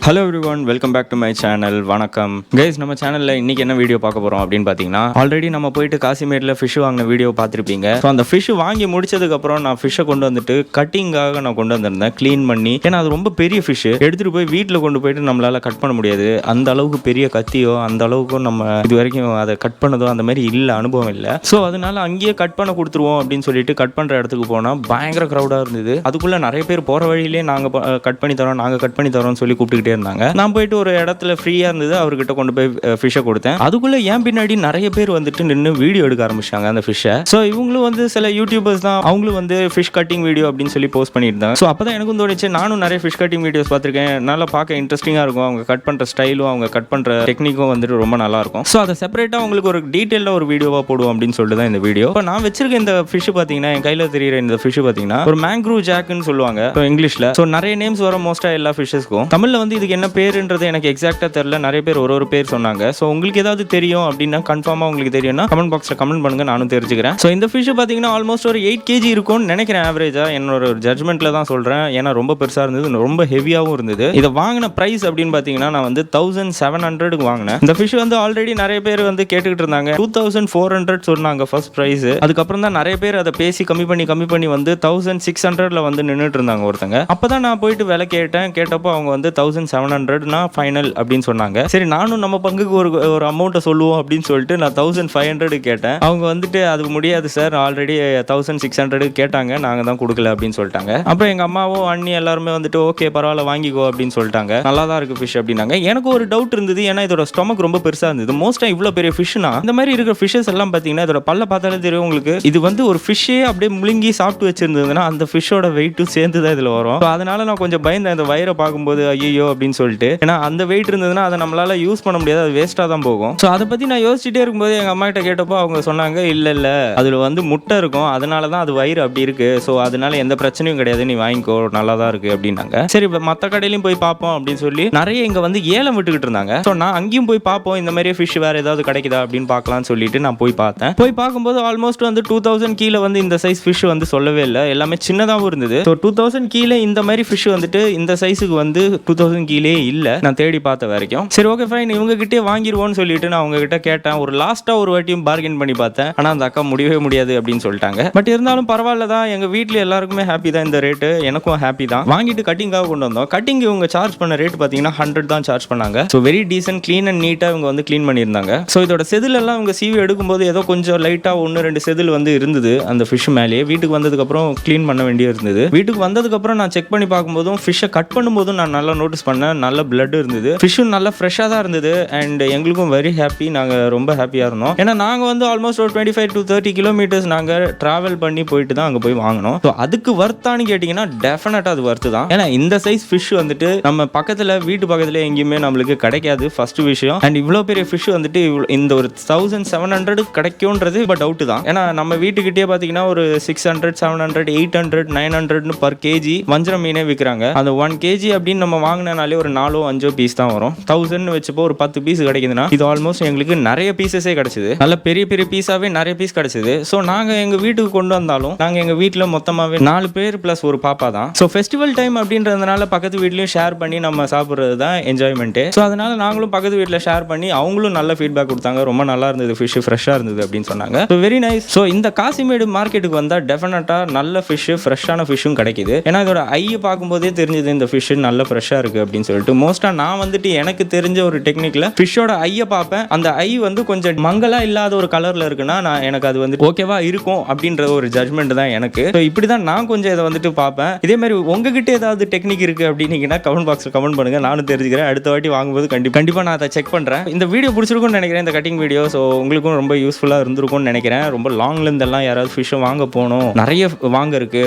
Hello everyone, welcome back to my channel. வணக்கம் guys, நம்ம சேனல்ல இன்னைக்கு என்ன வீடியோ பார்க்க போறோம் அப்படின்னு பாத்தீங்கன்னா, ஆல்ரெடி நம்ம போயிட்டு காசிமேட்ல ஃபிஷ் வாங்கின வீடியோ பார்த்திருப்பீங்க. ஸோ அந்த ஃபிஷ் வாங்கி முடிச்சதுக்கு அப்புறம் நான் ஃபிஷ்ஷை கொண்டு வந்துட்டு கட்டிங்காக நான் கொண்டு வந்திருந்தேன், க்ளீன் பண்ணி. ஏன்னா அது ரொம்ப பெரிய ஃபிஷ், எடுத்துட்டு போய் வீட்டில் கொண்டு போயிட்டு நம்மளால கட் பண்ண முடியாது. அந்த அளவுக்கு பெரிய கத்தியோ அந்த அளவுக்கு நம்ம இது வரைக்கும் அதை கட் பண்ணதோ அந்த மாதிரி இல்லை, அனுபவம் இல்லை. ஸோ அதனால அங்கேயே கட் பண்ண கொடுத்துருவோம் அப்படின்னு சொல்லிட்டு கட் பண்ற இடத்துக்கு போனா பயங்கர க்ரௌடா இருந்தது. அதுக்குள்ள நிறைய பேர் போற வழியிலே நாங்க கட் பண்ணி தரோம், நாங்க கட் பண்ணி தரோம்னு சொல்லி கூப்பிட்டுக்கிட்டே இருந்தாங்க. நான் போயிட்டு ஒரு இடத்துல ஃப்ரீயா இருந்தது, அவர்கிட்ட கொண்டு போய் ஃபிஷ்ஷை கொடுத்தேன். அதுக்குள்ள ஏன் பின்னாடி நிறைய பேர் வந்துட்டு நின்று வீடியோ எடுக்க ஆரம்பிச்சாங்க அந்த ஃபிஷ்ஷை. ஸோ இவங்களும் வந்து சில யூடியூபர்ஸ் தான், அவங்களும் வந்து ஃபிஷ் கட்டிங் வீடியோ அப்படின்னு சொல்லி போஸ்ட் பண்ணியிருந்தாங்க. ஸோ அப்பதான் எனக்கும் தோணுச்சு, நானும் நிறைய ஃபிஷ் கட்டிங் வீடியோஸ் பார்த்துருக்கேன், நல்லா பார்க்க இன்ட்ரெஸ்டிங்கா இருக்கும். அவங்க கட் பண்ற ஸ்டைலும் அவங்க கட் பண்ற டெக்னிக்கும் வந்துட்டு ரொம்ப நல்லா இருக்கும். ஸோ அதை செப்பரேட்டா உங்களுக்கு ஒரு டீட்டெயிலாக ஒரு வீடியோவா போடுவோம் அப்படின்னு சொல்லிட்டு தான் இந்த வீடியோ. இப்போ நான் வச்சிருக்க இந்த ஃபிஷ் பார்த்தீங்கன்னா, என் கையில் தெரியுற இந்த ஃபிஷ் பார்த்தீங்கன்னா ஒரு மேங்க்ரூவ் ஜாக்குன்னு சொல்லுவாங்க இங்கிலீஷ்ல. ஸோ நிறைய நேம்ஸ் வர மோஸ்டா எல்லா ஃபிஷ்ஷஸ்க்கும். தமிழ்ல வந்து இதுக்கு என்ன பேருன்றது எனக்கு எக்ஸாக்டா தெரியல, நிறைய பேர் ஒரு பேர் சொன்னாங்க. ஸோ உங்களுக்கு ஏதாவது தெரியும் அப்படின்னா கன்ஃபார்மா உங்களுக்கு தெரியும்னா கமெண்ட் பாக்ஸ்ல கமெண்ட் பண்ணுங்க, நானும் தெரிஞ்சுக்கிறேன். ஸோ இந்த ஃபிஷ் பார்த்தீங்கன்னா ஆல்மோஸ்ட் ஒரு 8 kg இருக்கும்னு நினைக்கிறேன் ஆவரேஜா, என்னோட ஒரு ஜட்மெண்ட்ல தான் சொல்றேன். ஏன்னா ரொம்ப பெருசா இருந்தது, ரொம்ப ஹெவியாகவும் இருந்தது. இதை வாங்கின பிரைஸ் அப்படின்னு பார்த்தீங்கன்னா நான் வந்து 1700 வாங்கினேன். இந்த ஃபிஷ் வந்து ஆல்ரெடி நிறைய பேர் வந்து கேட்டுக்கிட்டு இருந்தாங்க, 2400 சொன்னாங்க ஃபர்ஸ்ட் பிரைஸ். அதுக்கப்புறம் தான் நிறைய பேர் அதை பேசி கம்மி பண்ணி வந்து 1600 வந்து நின்றுட்டு இருந்தாங்க ஒருத்தங்க. அப்பதான் நான் போயிட்டு விலை கேட்டப்போ அவங்க வந்து 1700 ஃபைனல் அப்படின்னு சொன்னாங்க. சரி நானும் நம்ம பங்குக்கு ஒரு அமௌண்ட்டை சொல்லுவோம் அப்படின்னு சொல்லிட்டு நான் 1500 கேட்டேன். அவங்க வந்துட்டு அது முடியாது சார், ஆல்ரெடி 1600 கேட்டாங்க, நாங்க தான் கொடுக்கல அப்படின்னு சொல்லிட்டாங்க. அப்புறம் எங்க அம்மாவும் அண்ணி எல்லாருமே வந்துட்டு ஓகே பரவாயில்ல வாங்கிக்கோ அப்படின்னு சொல்லிட்டாங்க. நல்லா தான் இருக்கு ஃபிஷ் அப்படின்னாங்க. எனக்கு ஒரு டவுட் இருந்தது, ஏன்னா இதோட ஸ்டொமக் ரொம்ப பெருசா இருந்தது. மோஸ்டா இவ்வளவு பெரிய ஃபிஷ்னா இந்த மாதிரி இருக்கிற ஃபிஷஸ் எல்லாம் பாத்தீங்கன்னா இதோட பல்ல பார்த்தாலே தெரியும் உங்களுக்கு, இது வந்து ஒரு ஃபிஷ்ஷே அப்படியே முழுங்கி சாப்பிட்டு வச்சிருந்ததுன்னா அந்த ஃபிஷ்ஷோட வெயிட்டும் சேர்ந்து தான் இதுல வரும். அதனால நான் கொஞ்சம் பயந்தேன் இந்த வயிறை பார்க்கும்போது, ஐயோ அப்படின்னு சொல்லிட்டு. ஏன்னா அந்த வெயிட் இருந்ததுன்னா அதை நம்மளால யூஸ் பண்ண முடியாது, அது வேஸ்டா தான் போகும். ஸோ அதை பத்தி நான் யோசிச்சுட்டே இருக்கும்போது எங்க அம்மா கிட்ட கேட்டப்போ அவங்க சொன்னாங்க, இல்ல அதுல வந்து முட்டை இருக்கும், அதனால தான் அது வயிறு அப்படி இருக்கு. ஸோ அதனால எந்த பிரச்சனையும் கிடையாது, நீ வாங்கிக்கோ, நல்லா தான் இருக்கு அப்படின்னாங்க. சரி மற்ற கடையிலையும் போய் பார்ப்போம் அப்படின்னு சொல்லி நிறைய இங்க வந்து ஏலம் விட்டுக்கிட்டு இருந்தாங்க. ஸோ நான் அங்கேயும் போய் பார்ப்போம், இந்த மாதிரி ஃபிஷ் வேற ஏதாவது கிடைக்குதா அப்படின்னு பார்க்கலாம்னு சொல்லிட்டு நான் போய் பார்த்தேன். போய் பார்க்கும்போது ஆல்மோஸ்ட் வந்து 2000 கீழே வந்து இந்த சைஸ் ஃபிஷ் வந்து சொல்லவே இல்லை, எல்லாமே சின்னதாகவும் இருந்தது. ஸோ 2000 கீழே இந்த மாதிரி ஃபிஷ் வந்துட்டு இந்த சைஸுக்கு வந்து 2000 கீழே இல்லை, நான் தேடி பார்த்த வரைக்கும். சரி ஓகே ஃபைன், இவங்க கிட்டே வாங்கிடுவோம்னு சொல்லிட்டு நான் அவங்க கிட்ட கேட்டேன். ஒரு லாஸ்டா ஒரு வாட்டியும் பார்கெயின் பண்ணி பார்த்தேன், ஆனா அந்த அக்கா முடியவே முடியாது அப்படின்னு சொல்லிட்டாங்க. பட் இருந்தாலும் பரவாயில்ல தான், எங்க வீட்டுல எல்லாருக்குமே ஹாப்பி தான் இந்த ரேட்டு, எனக்கும் ஹாப்பி தான். வாங்கிட்டு கட்டிங்காக கொண்டு வந்தோம். கட்டிங் இவங்க சார்ஜ் பண்ண ரேட் பாத்தீங்கன்னா 100 தான் சார்ஜ் பண்ணாங்க. So very decent, clean and நீட்டா இவங்க வந்து க்ளீன் பண்ணியிருந்தாங்க. ஸோ இதோட செதில் எல்லாம் இவங்க சீவி எடுக்கும்போது ஏதோ கொஞ்சம் லைட்டா 1-2 செதில் வந்து இருந்தது அந்த ஃபிஷ் மேலேயே. வீட்டுக்கு வந்ததுக்கு அப்புறம் க்ளீன் பண்ண வேண்டிய இருந்தது. வீட்டுக்கு வந்ததுக்கு அப்புறம் நான் செக் பண்ணி பார்க்கும்போதும் ஃபிஷ்ஷை கட் பண்ணும்போதும் நான் நல்லா நோட்டீஸ் பண்ணேன், நல்ல பிளட் இருந்தது. ஃபிஷ்ஷும் நல்லா ஃப்ரெஷ்ஷாக தான் இருந்தது. அண்ட் எங்களுக்கும் வெரி ஹாப்பி, நாங்கள் ரொம்ப ஹாப்பியாக இருந்தோம். ஏன்னா நாங்கள் வந்து ஆல்மோஸ்ட் ஒரு 25 to 30 கிலோமீட்டர்ஸ் நாங்கள் ட்ராவல் பண்ணி போயிட்டு தான் அங்கே போய் வாங்கினோம். ஸோ அதுக்கு வர்த்தான்னு கேட்டிங்கன்னா டெஃபினட்டாக அது வர்த்து தான். ஏன்னா இந்த சைஸ் ஃபிஷ் வந்துட்டு நம்ம பக்கத்தில் வீட்டு பக்கத்தில் எங்கேயுமே நம்மளுக்கு கிடைக்காது ஃபர்ஸ்ட் விஷயம். அண்ட் இவ்வளோ பெரிய ஃபிஷ் வந்துட்டு இந்த ஒரு 1700 கிடைக்கும்ன்றது இப்போ டவுட்டு தான். ஏன்னா நம்ம வீட்டுக்கிட்டே பார்த்தீங்கன்னா ஒரு 600, 700, 800, 900 பர் கேஜி வஞ்சரம் மீனே விற்கிறாங்க. அந்த 1 kg அப்படின்னு நம்ம வாங்கினாலே ஒரு 4-5 பீஸ் தான் வரும். 1000 வச்சுப்போ ஒரு 10 பீஸ் கிடைக்குதுன்னா இது ஆல்மோஸ்ட் எங்களுக்கு நிறைய பீசஸே கிடைச்சது, நல்ல பெரிய பெரிய பீஸாவே நிறைய பீஸ் கிடைச்சது. ஸோ நாங்க எங்க வீட்டுக்கு கொண்டு வந்தாலும் நாங்க எங்க வீட்டுல மொத்தமாவே 4 பேர் பிளஸ் ஒரு பாப்பா தான். ஸோ ஃபெஸ்டிவல் டைம் அப்படின்றதுனால பக்கத்து வீட்லயும் ஷேர் பண்ணி நம்ம சாப்பிடுறது தான் என்ஜாய்மெண்ட். ஸோ அதனால நாங்களும் பக்கத்து வீட்டில் ஷேர் பண்ணி அவங்களும் நல்ல ஃபீட்பேக் கொடுத்தாங்க, ரொம்ப நல்லா இருந்தது, ஃபிஷ் ஃப்ரெஷ்ஷா இருந்தது அப்படின்னு சொன்னாங்க. So very nice. ஸோ இந்த காசிமேடு மார்க்கெட்டுக்கு வந்தா டெஃபினட்டா நல்ல ஃபிஷ், ஃப்ரெஷ்ஷான ஃபிஷ்ஷும் கிடைக்குது. ஏன்னா இதோட ஐயை பார்க்கும்போதே தெரிஞ்சது இந்த ஃபிஷ் நல்ல ஃப்ரெஷ்ஷா இருக்கு அப்படின்னு சொல்லிட்டு. மோஸ்டா நான் வந்துட்டு எனக்கு தெரிஞ்ச ஒரு டெக்னிக்ல ஃபிஷ்ஷோட ஐயை பார்ப்பேன், அந்த ஐ வந்து கொஞ்சம் மங்கலா இல்லாத ஒரு கலர்ல இருக்குன்னா நான் எனக்கு அது வந்து ஓகேவா இருக்கும் அப்படின்ற ஒரு ஜட்மெண்ட் தான் எனக்கு. ஸோ இப்படி தான் நான் கொஞ்சம் இதை வந்துட்டு பார்ப்பேன். இதே மாதிரி உங்ககிட்ட ஏதாவது டெக்னிக் இருக்கு அப்படின்னீங்கன்னா கமெண்ட் பாக்ஸ்ல கமெண்ட் பண்ணுங்க, நானும் தெரிஞ்சுக்கிறேன். அடுத்த வாட்டி வாங்கும்போது கண்டிப்பா நான் அதை செக் பண்றேன். இந்த வீடியோ பிடிச்சிருக்கும்னு நினைக்கிறேன், இந்த கட்டிங் வீடியோ. ஸோ உங்களுக்கும் ரொம்ப யூஸ்ஃபுல்லா இருந்திருக்கும்னு நினைக்கிறேன். ரொம்ப லாங்ல இருந்தெல்லாம் யாராவது ஃபிஷ்ஷை வாங்க போகணும், நிறைய வாங்க இருக்கு,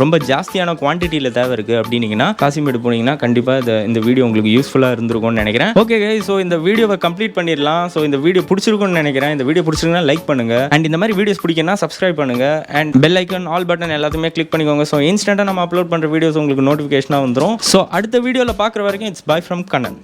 ரொம்ப ஜாஸ்தியான குவான்டிட்டியில தேவை இருக்கு அப்படின்னீங்கன்னா காசிமேடு போனீங்கன்னா கண்டிப்பா இந்த வீடியோ உங்களுக்கு யூஸ்ஃபுல்லா இருந்திருக்கும்னு நினைக்கிறேன். ஓகே கைஸ், ஸோ இந்த வீடியோவை கம்ப்ளீட் பண்ணிடலாம். ஸோ இந்த வீடியோ பிடிச்சிருக்கும்னு நினைக்கிறேன். இந்த வீடியோ பிடிச்சிருக்குன்னா லைக் பண்ணுங்க, அண்ட் இந்த மாதிரி வீடியோஸ் பிடிக்குன்னா சப்ஸ்கிரைப் பண்ணுங்க, and bell icon all button எல்லாத்தையுமே கிளிக் பண்ணிக்கோங்க. ஸோ இன்ஸ்டன்ட்டா நம்ம அப்லோட் பண்ற வீடியோஸ் உங்களுக்கு நோட்டிஃபிகேஷனாக வந்துடும். ஸோ அடுத்த வீடியோவில் பார்க்குற வரைக்கும் இட்ஸ் பை ஃப்ரம் கண்ணன்.